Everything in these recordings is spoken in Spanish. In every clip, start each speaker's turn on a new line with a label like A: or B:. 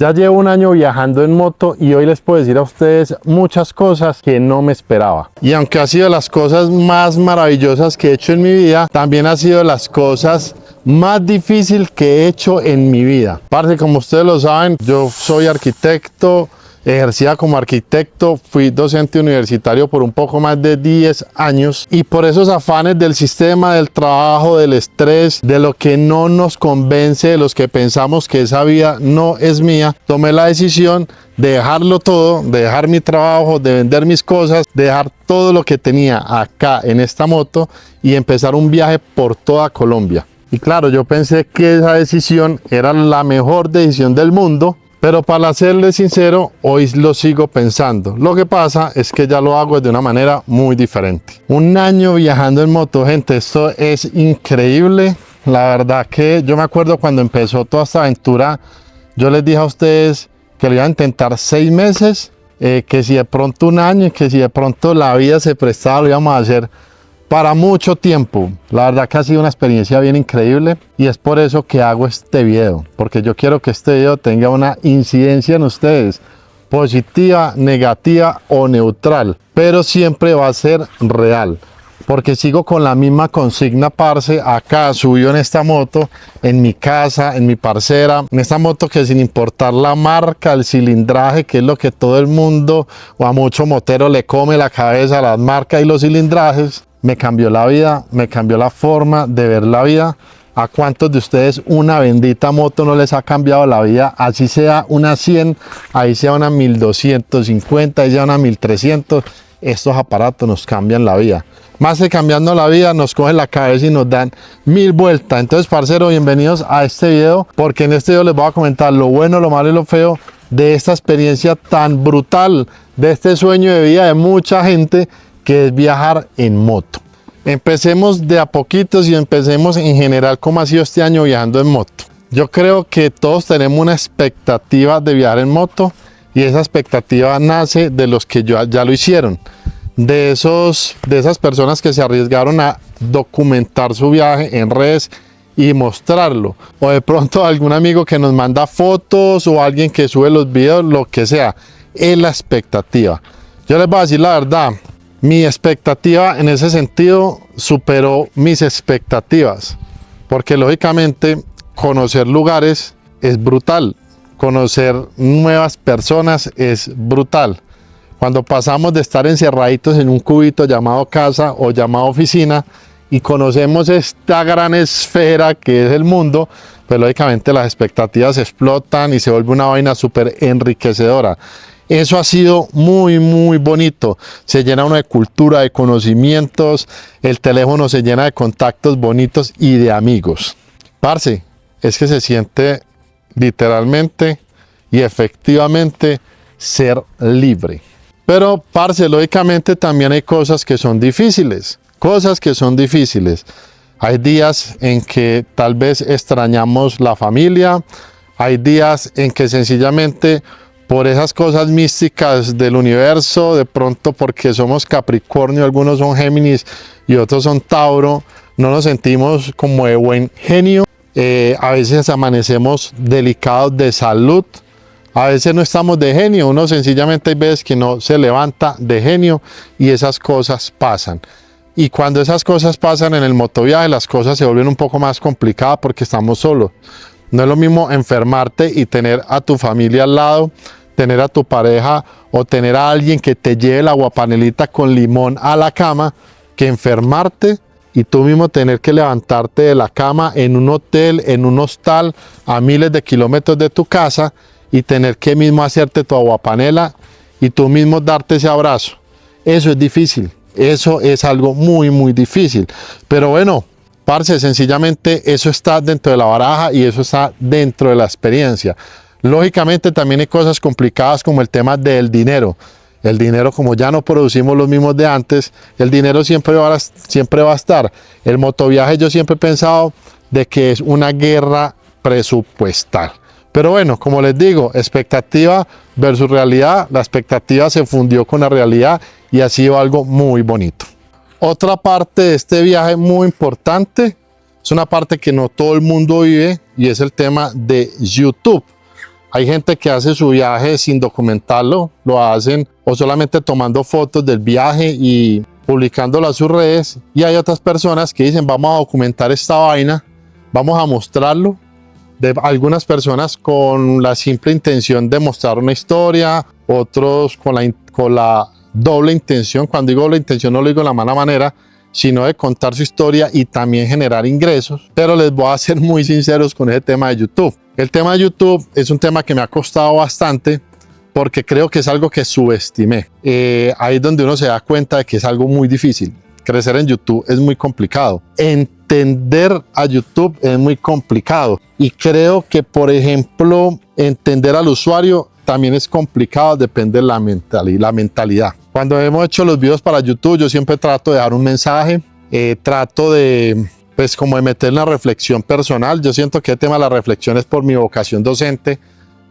A: Ya llevo un año viajando en moto y hoy les puedo decir a ustedes muchas cosas que no me esperaba. Y aunque ha sido las cosas más maravillosas que he hecho en mi vida, también ha sido las cosas más difíciles que he hecho en mi vida. Parce, como ustedes lo saben, yo soy arquitecto. Ejercía como arquitecto, fui docente universitario por un poco más de 10 años y por esos afanes del sistema, del trabajo, del estrés, de lo que no nos convence, de los que pensamos que esa vida no es mía, tomé la decisión de dejarlo todo, de dejar mi trabajo, de vender mis cosas, de dejar todo lo que tenía acá en esta moto y empezar un viaje por toda Colombia. Y claro, yo pensé que esa decisión era la mejor decisión del mundo, pero para serles sincero, hoy lo sigo pensando. Lo que pasa es que ya lo hago de una manera muy diferente. Un año viajando en moto, gente, esto es increíble. La verdad que yo me acuerdo cuando empezó toda esta aventura, yo les dije a ustedes que lo iba a intentar 6 meses, que si de pronto un año, que si de pronto la vida se prestaba, lo íbamos a hacer para mucho tiempo. La verdad que ha sido una experiencia bien increíble y es por eso que hago este video, porque yo quiero que este video tenga una incidencia en ustedes, positiva, negativa o neutral, pero siempre va a ser real, porque sigo con la misma consigna, parce, acá subido en esta moto, en mi casa, en mi parcera, en esta moto que sin importar la marca, el cilindraje, que es lo que todo el mundo o a mucho motero le come la cabeza, las marcas y los cilindrajes, me cambió la vida, me cambió la forma de ver la vida. ¿A cuántos de ustedes una bendita moto no les ha cambiado la vida? Así sea una 100, ahí sea una 1250, ahí sea una 1300. Estos aparatos nos cambian la vida. Más que cambiando la vida, nos cogen la cabeza y nos dan 1000 vueltas. Entonces, parceros, bienvenidos a este video, porque en este video les voy a comentar lo bueno, lo malo y lo feo de esta experiencia tan brutal, de este sueño de vida de mucha gente, que es viajar en moto. Empecemos de a poquitos y empecemos en general cómo ha sido este año viajando en moto. Yo creo que todos tenemos una expectativa de viajar en moto y esa expectativa nace de los que ya lo hicieron, de esas personas que se arriesgaron a documentar su viaje en redes y mostrarlo, o de pronto algún amigo que nos manda fotos o alguien que sube los videos, lo que sea. Es la expectativa. Yo les voy a decir la verdad, mi expectativa en ese sentido superó mis expectativas, porque lógicamente conocer lugares es brutal, conocer nuevas personas es brutal. Cuando pasamos de estar encerraditos en un cubito llamado casa o llamado oficina y conocemos esta gran esfera que es el mundo, pues lógicamente las expectativas explotan y se vuelve una vaina súper enriquecedora. Eso ha sido muy bonito, se llena uno de cultura, de conocimientos, el teléfono se llena de contactos bonitos y de amigos. Parce, es que se siente literalmente y efectivamente ser libre. Pero, parce, lógicamente también hay cosas que son difíciles, Hay días en que tal vez extrañamos la familia, hay días en que sencillamente por esas cosas místicas del universo, de pronto porque somos Capricornio, algunos son Géminis y otros son Tauro, no nos sentimos como de buen genio. A veces amanecemos delicados de salud, a veces no estamos de genio, uno sencillamente hay veces que no se levanta de genio y esas cosas pasan. Y cuando esas cosas pasan en el motoviaje, las cosas se vuelven un poco más complicadas porque estamos solos. No es lo mismo enfermarte y tener a tu familia al lado, tener a tu pareja o tener a alguien que te lleve la aguapanelita con limón a la cama, que enfermarte y tú mismo tener que levantarte de la cama en un hotel, en un hostal a miles de kilómetros de tu casa y tener que mismo hacerte tu aguapanela y tú mismo darte ese abrazo. Eso es difícil, eso es algo muy difícil, pero bueno, parce, sencillamente eso está dentro de la baraja y eso está dentro de la experiencia. Lógicamente también hay cosas complicadas como el tema del dinero. El dinero, como ya no producimos los mismos de antes, el dinero siempre va a estar. El motoviaje yo siempre he pensado de que es una guerra presupuestal. Pero bueno, como les digo, expectativa versus realidad. La expectativa se fundió con la realidad y ha sido algo muy bonito. Otra parte de este viaje muy importante, es una parte que no todo el mundo vive y es el tema de YouTube. Hay gente que hace su viaje sin documentarlo, lo hacen o solamente tomando fotos del viaje y publicándolo a sus redes. Y hay otras personas que dicen, vamos a documentar esta vaina, vamos a mostrarlo. De algunas personas con la simple intención de mostrar una historia, otros con la doble intención. Cuando digo doble intención no lo digo de la mala manera, sino de contar su historia y también generar ingresos. Pero les voy a ser muy sinceros con ese tema de YouTube. El tema de YouTube es un tema que me ha costado bastante porque creo que es algo que subestimé. Ahí es donde uno se da cuenta de que es algo muy difícil. Crecer en YouTube es muy complicado. Entender a YouTube es muy complicado. Y creo que, por ejemplo, entender al usuario también es complicado, depende de la mentalidad. Cuando hemos hecho los videos para YouTube, yo siempre trato de dar un mensaje, trato de, pues, como de meter una reflexión personal. Yo siento que el tema de la reflexión es por mi vocación docente,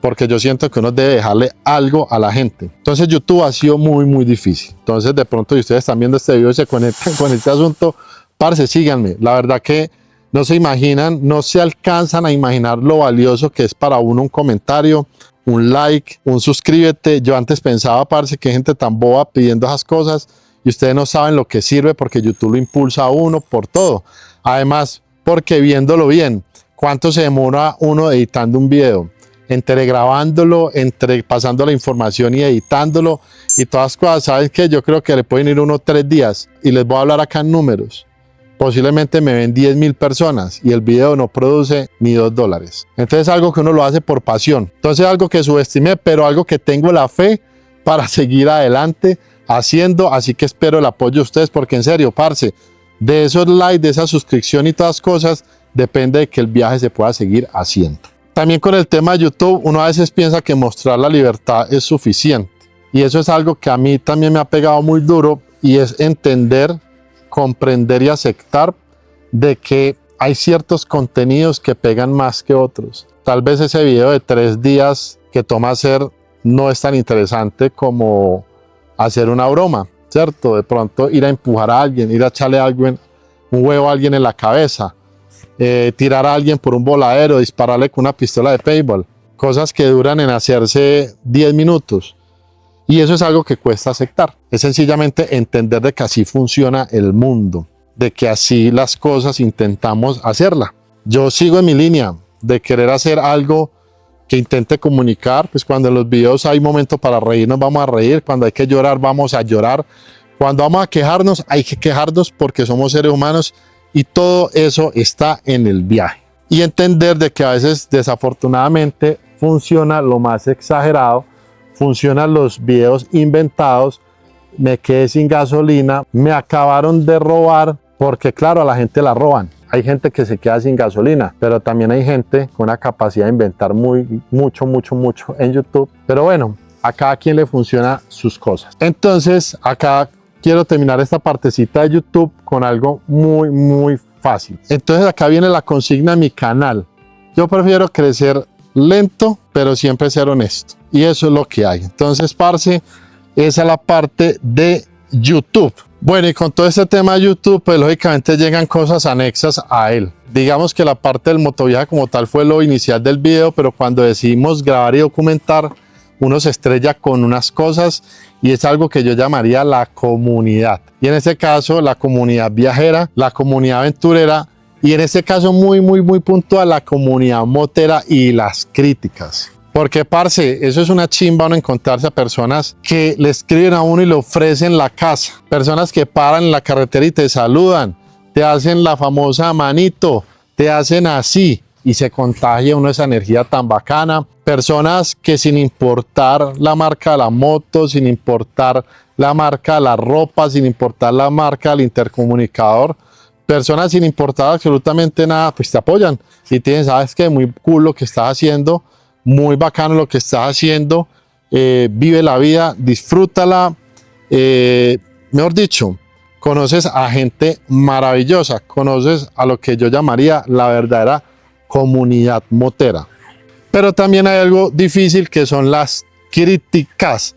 A: porque yo siento que uno debe dejarle algo a la gente. Entonces YouTube ha sido muy, muy difícil. Entonces de pronto, si ustedes están viendo este video y se conectan con este asunto, parce, síganme. La verdad que no se imaginan, no se alcanzan a imaginar lo valioso que es para uno un comentario, un like, un suscríbete. Yo antes pensaba, parce, que hay gente tan boba pidiendo esas cosas y ustedes no saben lo que sirve, porque YouTube lo impulsa a uno por todo. Además, porque viéndolo bien, ¿cuánto se demora uno editando un video? Entre grabándolo, entre pasando la información y editándolo y todas las cosas. ¿Saben qué? Yo creo que le pueden ir unos 3 días y les voy a hablar acá en números. Posiblemente me ven 10.000 personas y el video no produce ni $2. Entonces es algo que uno lo hace por pasión. Entonces algo que subestimé, pero algo que tengo la fe para seguir adelante haciendo. Así que espero el apoyo de ustedes, porque en serio, parce, de esos likes, de esa suscripción y todas las cosas, depende de que el viaje se pueda seguir haciendo. También con el tema de YouTube, uno a veces piensa que mostrar la libertad es suficiente. Y eso es algo que a mí también me ha pegado muy duro, y es entender, comprender y aceptar de que hay ciertos contenidos que pegan más que otros. Tal vez ese video de 3 días que toma hacer no es tan interesante como hacer una broma, ¿cierto? De pronto ir a empujar a alguien, ir a echarle a alguien, un huevo a alguien en la cabeza, tirar a alguien por un voladero, dispararle con una pistola de paintball, cosas que duran en hacerse 10 minutos. Y eso es algo que cuesta aceptar. Es sencillamente entender de que así funciona el mundo, de que así las cosas intentamos hacerla. Yo sigo en mi línea de querer hacer algo que intente comunicar. Pues cuando en los videos hay momentos para reírnos, vamos a reír. Cuando hay que llorar, vamos a llorar. Cuando vamos a quejarnos, hay que quejarnos, porque somos seres humanos, y todo eso está en el viaje. Y entender de que a veces, desafortunadamente, funciona lo más exagerado, funcionan los videos inventados. Me quedé sin gasolina, me acabaron de robar, porque claro, a la gente la roban. Hay gente que se queda sin gasolina, pero también hay gente con una capacidad de inventar mucho en YouTube. Pero bueno, a cada quien le funciona sus cosas. Entonces, acá quiero terminar esta partecita de YouTube con algo muy fácil. Entonces acá viene la consigna de mi canal. Yo prefiero crecer lento, pero siempre ser honesto. Y eso es lo que hay. Entonces, parce, esa es la parte de YouTube. Bueno, y con todo este tema de YouTube, pues lógicamente llegan cosas anexas a él. Digamos que la parte del motoviaje como tal fue lo inicial del video, pero cuando decidimos grabar y documentar, uno se estrella con unas cosas, y es algo que yo llamaría la comunidad. Y en este caso, la comunidad viajera, la comunidad aventurera, y en este caso muy puntual, la comunidad motera y las críticas. Porque, parce, eso es una chimba, uno encontrarse a personas que le escriben a uno y le ofrecen la casa. Personas que paran en la carretera y te saludan, te hacen la famosa manito, te hacen así, y se contagia uno esa energía tan bacana. Personas que, sin importar la marca de la moto, sin importar la marca de la ropa, sin importar la marca del intercomunicador, personas sin importar absolutamente nada, pues te apoyan y te dicen, sabes que muy cool lo que estás haciendo, muy bacano lo que estás haciendo, vive la vida, disfrútala. Mejor dicho, conoces a gente maravillosa, conoces a lo que yo llamaría la verdadera comunidad motera. Pero también hay algo difícil, que son las críticas,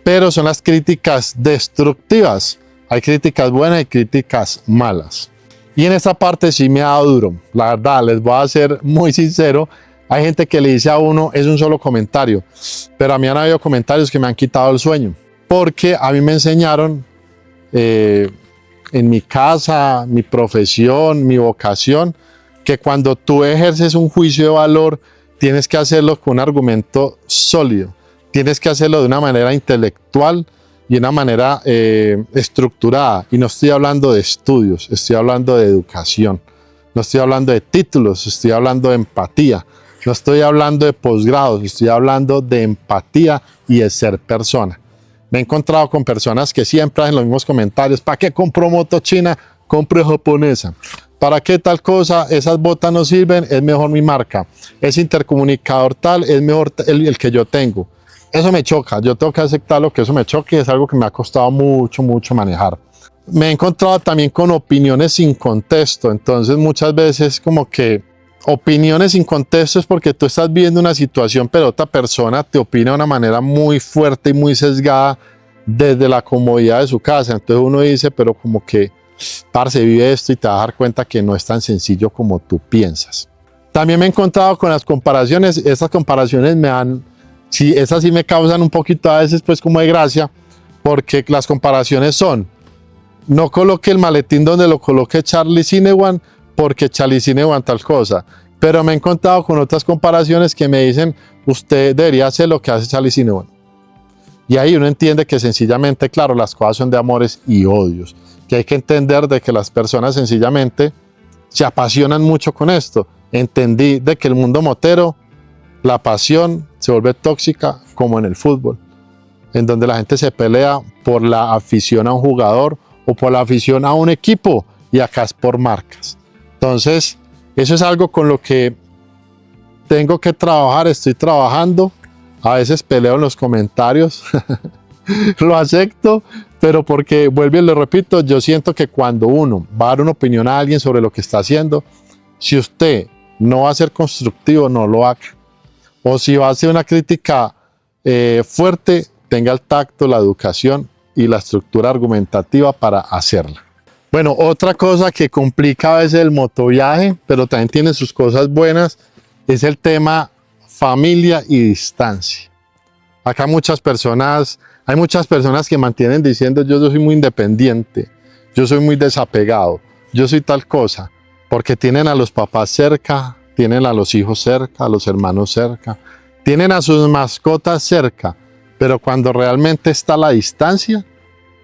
A: pero son las críticas destructivas. Hay críticas buenas y críticas malas. Y en esta parte sí me ha dado duro. La verdad, les voy a ser muy sincero, Hay gente que le dice a uno, es un solo comentario, pero a mí han habido comentarios que me han quitado el sueño, porque a mí me enseñaron en mi casa, mi profesión, mi vocación, que cuando tú ejerces un juicio de valor, tienes que hacerlo con un argumento sólido, tienes que hacerlo de una manera intelectual y de una manera estructurada. Y no estoy hablando de estudios, estoy hablando de educación, no estoy hablando de títulos, estoy hablando de empatía, no estoy hablando de posgrados, estoy hablando de empatía y de ser persona. Me he encontrado con personas que siempre hacen los mismos comentarios. ¿Para qué compro moto china? Compre japonesa. ¿Para qué tal cosa? Esas botas no sirven, es mejor mi marca. Ese intercomunicador tal, es mejor el que yo tengo. Eso me choca, yo tengo que aceptarlo, que eso me choque, es algo que me ha costado mucho manejar. Me he encontrado también con opiniones sin contexto, entonces muchas veces como que opiniones sin contexto es porque tú estás viviendo una situación, pero otra persona te opina de una manera muy fuerte y muy sesgada desde la comodidad de su casa. Entonces uno dice, pero como que, parce, vive esto y te vas a dar cuenta que no es tan sencillo como tú piensas. También me he encontrado con las comparaciones. Estas comparaciones esas sí me causan un poquito a veces pues como de gracia, porque las comparaciones son, no coloque el maletín donde lo coloque Charlie Cinewan, porque Charlie Cinewan tal cosa. Pero me he encontrado con otras comparaciones que me dicen, usted debería hacer lo que hace Charlie Cinewan. Y ahí uno entiende que sencillamente, claro, las cosas son de amores y odios, que hay que entender de que las personas sencillamente se apasionan mucho con esto. Entendí de que el mundo motero, la pasión se vuelve tóxica como en el fútbol, en donde la gente se pelea por la afición a un jugador o por la afición a un equipo, y acá es por marcas. Entonces, eso es algo con lo que tengo que trabajar, estoy trabajando. A veces peleo en los comentarios, lo acepto, pero porque, vuelvo y lo repito, yo siento que cuando uno va a dar una opinión a alguien sobre lo que está haciendo, si usted no va a ser constructivo, no lo haga. O si va a hacer una crítica fuerte, tenga el tacto, la educación y la estructura argumentativa para hacerla. Bueno, otra cosa que complica a veces el motoviaje, pero también tiene sus cosas buenas, es el tema familia y distancia. Acá hay muchas personas que mantienen diciendo, yo soy muy independiente, yo soy muy desapegado, yo soy tal cosa, porque tienen a los papás cerca, tienen a los hijos cerca, a los hermanos cerca, tienen a sus mascotas cerca, pero cuando realmente está la distancia,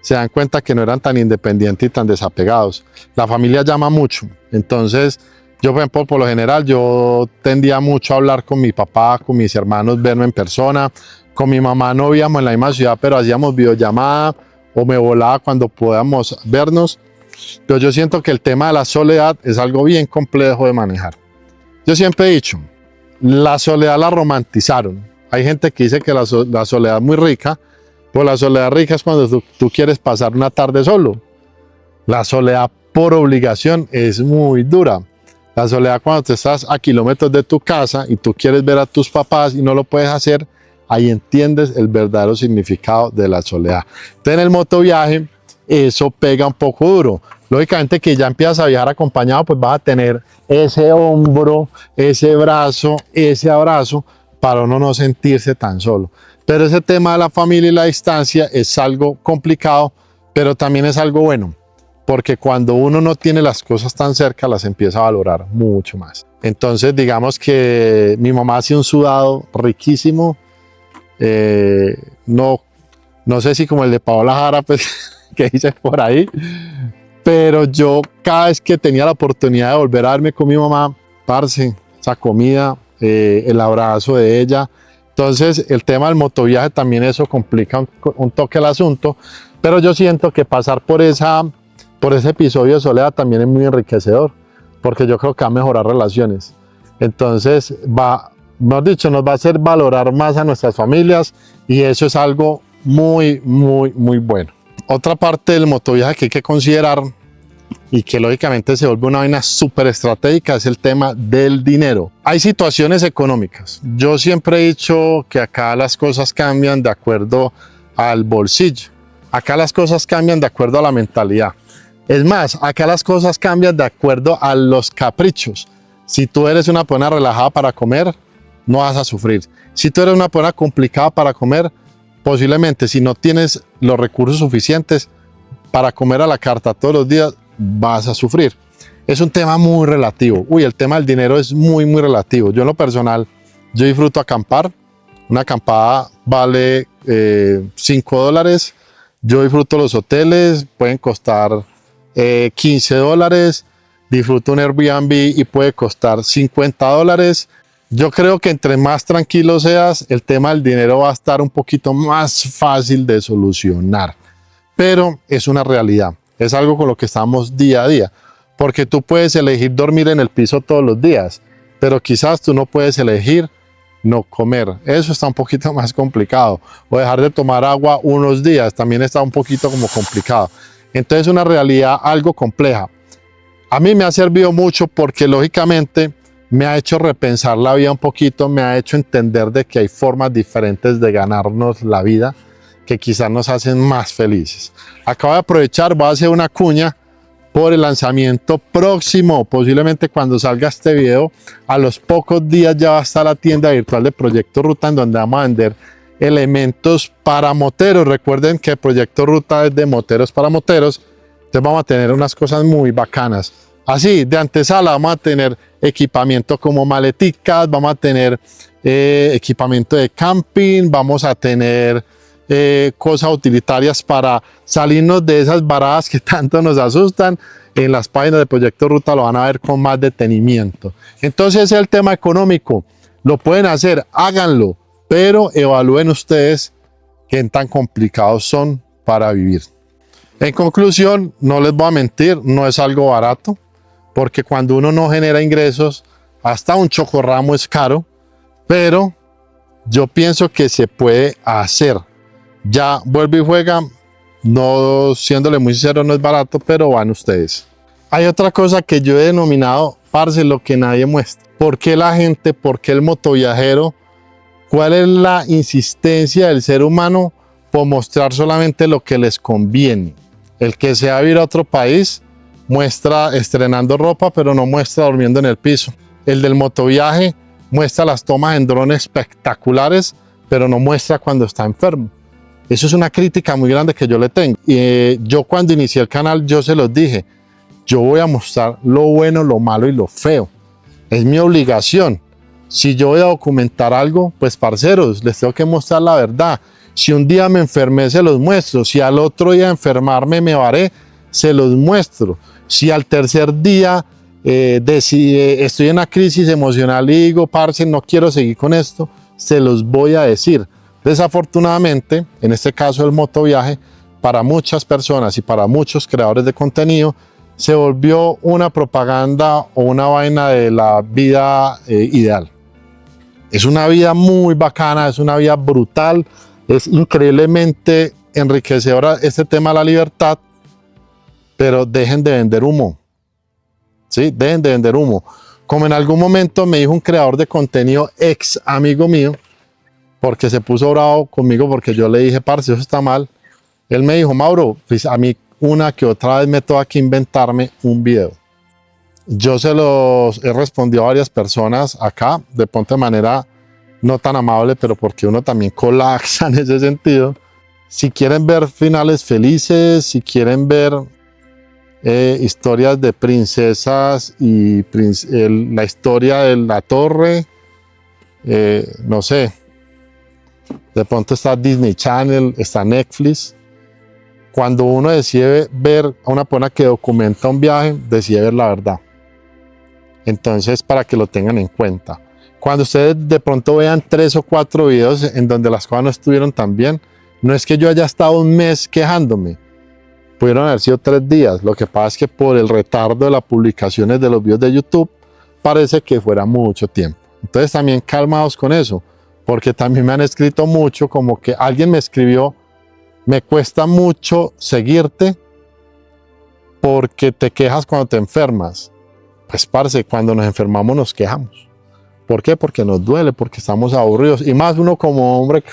A: se dan cuenta que no eran tan independientes y tan desapegados. La familia llama mucho. Entonces, yo, por ejemplo, por lo general, yo tendía mucho a hablar con mi papá, con mis hermanos, verme en persona. Con mi mamá no vivíamos en la misma ciudad, pero hacíamos videollamada o me volaba cuando podíamos vernos. Pero yo siento que el tema de la soledad es algo bien complejo de manejar. Yo siempre he dicho, la soledad la romantizaron. Hay gente que dice que la soledad es muy rica, pero la soledad rica es cuando tú quieres pasar una tarde solo. La soledad por obligación es muy dura. La soledad cuando tú estás a kilómetros de tu casa y tú quieres ver a tus papás y no lo puedes hacer, ahí entiendes el verdadero significado de la soledad. Entonces en el motoviaje eso pega un poco duro. Lógicamente que ya empiezas a viajar acompañado, pues vas a tener ese hombro, ese brazo, ese abrazo para uno no sentirse tan solo. Pero ese tema de la familia y la distancia es algo complicado, pero también es algo bueno, porque cuando uno no tiene las cosas tan cerca, las empieza a valorar mucho más. Entonces, digamos que mi mamá hace un sudado riquísimo, no sé si como el de Paola Jara, pues, que hice por ahí, pero yo cada vez que tenía la oportunidad de volver a verme con mi mamá, parce, esa comida, el abrazo de ella. Entonces el tema del motoviaje también eso complica un toque el asunto, pero yo siento que pasar por ese episodio de soledad también es muy enriquecedor, porque yo creo que va a mejorar relaciones. Entonces mejor dicho, nos va a hacer valorar más a nuestras familias y eso es algo muy bueno. Otra parte del motoviaje que hay que considerar y que lógicamente se vuelve una vaina súper estratégica es el tema del dinero. Hay situaciones económicas. Yo siempre he dicho que acá las cosas cambian de acuerdo al bolsillo. Acá las cosas cambian de acuerdo a la mentalidad. Es más, acá las cosas cambian de acuerdo a los caprichos. Si tú eres una persona relajada para comer, no vas a sufrir. Si tú eres una persona complicada para comer, posiblemente si no tienes los recursos suficientes para comer a la carta todos los días, vas a sufrir. Es un tema muy relativo. El tema del dinero es muy, muy relativo. Yo en lo personal, yo disfruto acampar. Una acampada vale $5. Yo disfruto los hoteles, pueden costar $15. Disfruto un Airbnb y puede costar $50. Yo creo que entre más tranquilo seas, el tema del dinero va a estar un poquito más fácil de solucionar. Pero es una realidad, es algo con lo que estamos día a día. Porque tú puedes elegir dormir en el piso todos los días, pero quizás tú no puedes elegir no comer. Eso está un poquito más complicado. O dejar de tomar agua unos días, también está un poquito como complicado. Entonces es una realidad algo compleja. A mí me ha servido mucho porque lógicamente me ha hecho repensar la vida un poquito, me ha hecho entender de que hay formas diferentes de ganarnos la vida que quizás nos hacen más felices. Acabo de aprovechar, voy a hacer una cuña por el lanzamiento próximo, posiblemente cuando salga este video, a los pocos días ya va a estar la tienda virtual de Proyecto Ruta, en donde vamos a vender elementos para moteros. Recuerden que Proyecto Ruta es de moteros para moteros, entonces vamos a tener unas cosas muy bacanas. Así, de antesala vamos a tener equipamiento como maleticas, vamos a tener equipamiento de camping, vamos a tener cosas utilitarias para salirnos de esas varadas que tanto nos asustan. En las páginas de Proyecto Ruta lo van a ver con más detenimiento. Entonces el tema económico, lo pueden hacer, háganlo, pero evalúen ustedes qué tan complicados son para vivir. En conclusión, no les voy a mentir, no es algo barato, porque cuando uno no genera ingresos, hasta un chocorramo es caro, pero yo pienso que se puede hacer. Ya vuelve y juega, no, siéndole muy sincero, no es barato, pero van ustedes. Hay otra cosa que yo he denominado, parce, lo que nadie muestra. ¿Por qué la gente, por qué el motoviajero? ¿Cuál es la insistencia del ser humano por mostrar solamente lo que les conviene? El que se va a ir a otro país muestra estrenando ropa, pero no muestra durmiendo en el piso. El del motoviaje muestra las tomas en dron espectaculares, pero no muestra cuando está enfermo. Eso es una crítica muy grande que yo le tengo. Yo cuando inicié el canal, yo se los dije, yo voy a mostrar lo bueno, lo malo y lo feo. Es mi obligación. Si yo voy a documentar algo, pues parceros, les tengo que mostrar la verdad. Si un día me enfermé, se los muestro. Si al otro día enfermarme me varé, se los muestro. Si al tercer día estoy en una crisis emocional y digo, parce, no quiero seguir con esto, se los voy a decir. Desafortunadamente, en este caso el motoviaje, para muchas personas y para muchos creadores de contenido, se volvió una propaganda o una vaina de la vida ideal. Es una vida muy bacana, es una vida brutal, es increíblemente enriquecedora este tema de la libertad, pero dejen de vender humo. ¿Sí? Dejen de vender humo. Como en algún momento me dijo un creador de contenido, ex amigo mío, porque se puso bravo conmigo porque yo le dije, parce, eso está mal. Él me dijo, Mauro, pues a mí una que otra vez me toca que inventarme un video. Yo se los he respondido a varias personas acá, de pronto de manera no tan amable, pero porque uno también colapsa en ese sentido. Si quieren ver finales felices, si quieren ver historias de princesas y la historia de la torre, no sé, de pronto está Disney Channel, está Netflix. Cuando uno decide ver a una persona que documenta un viaje, decide ver la verdad. Entonces, para que lo tengan en cuenta. Cuando ustedes de pronto vean 3 o 4 videos en donde las cosas no estuvieron tan bien, no es que yo haya estado un mes quejándome. Pudieron haber sido 3 días. Lo que pasa es que por el retardo de las publicaciones de los videos de YouTube, parece que fuera mucho tiempo. Entonces también calmados con eso, porque también me han escrito mucho, como que alguien me escribió, me cuesta mucho seguirte porque te quejas cuando te enfermas. Pues parce, cuando nos enfermamos nos quejamos. ¿Por qué? Porque nos duele, porque estamos aburridos. Y más uno como hombre,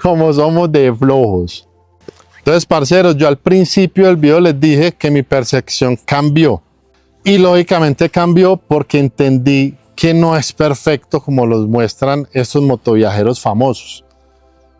A: como somos de flojos. Entonces, parceros, yo al principio del video les dije que mi percepción cambió. Y lógicamente cambió porque entendí que no es perfecto como los muestran estos motoviajeros famosos.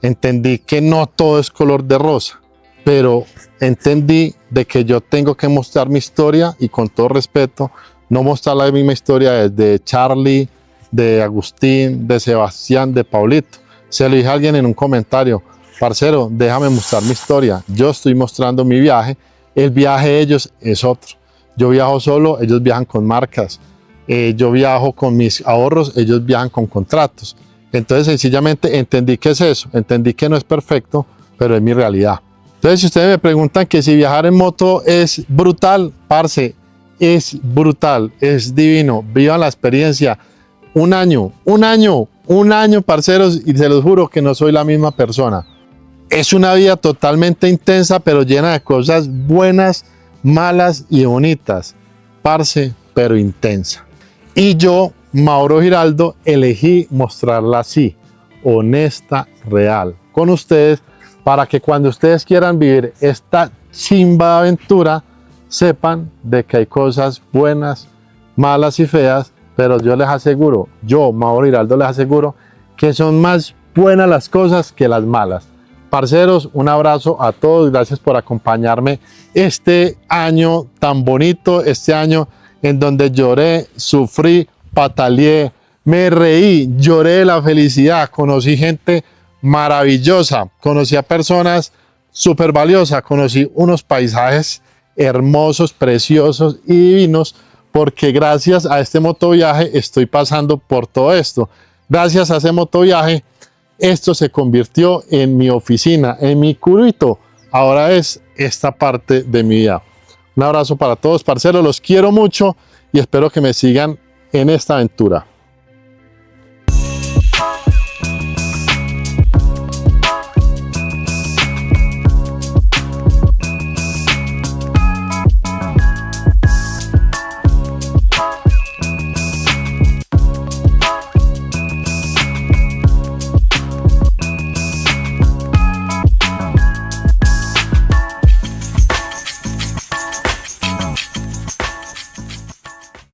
A: Entendí que no todo es color de rosa, pero entendí de que yo tengo que mostrar mi historia y con todo respeto, no mostrar la misma historia desde Charlie, de Agustín, de Sebastián, de Paulito. Se lo dije a alguien en un comentario, parcero, déjame mostrar mi historia. Yo estoy mostrando mi viaje, el viaje de ellos es otro. Yo viajo solo, ellos viajan con marcas. Yo viajo con mis ahorros, ellos viajan con contratos. Entonces sencillamente entendí que es eso, entendí que no es perfecto, pero es mi realidad. Entonces si ustedes me preguntan que si viajar en moto es brutal, parce, es brutal, es divino, vivan la experiencia. Un año, parceros, y se los juro que no soy la misma persona. Es una vida totalmente intensa, pero llena de cosas buenas, malas y bonitas. Parce, pero intensa. Y yo, Mauro Giraldo, elegí mostrarla así, honesta, real, con ustedes, para que cuando ustedes quieran vivir esta chimba aventura, sepan de que hay cosas buenas, malas y feas, pero yo les aseguro, yo, Mauro Giraldo, les aseguro que son más buenas las cosas que las malas. Parceros, un abrazo a todos, gracias por acompañarme este año tan bonito, este año en donde lloré, sufrí, pataleé, me reí, lloré de la felicidad, conocí gente maravillosa, conocí a personas súper valiosas, conocí unos paisajes hermosos, preciosos y divinos, porque gracias a este motoviaje estoy pasando por todo esto. Gracias a ese motoviaje, esto se convirtió en mi oficina, en mi curito. Ahora es esta parte de mi vida. Un abrazo para todos, parceros, los quiero mucho y espero que me sigan en esta aventura.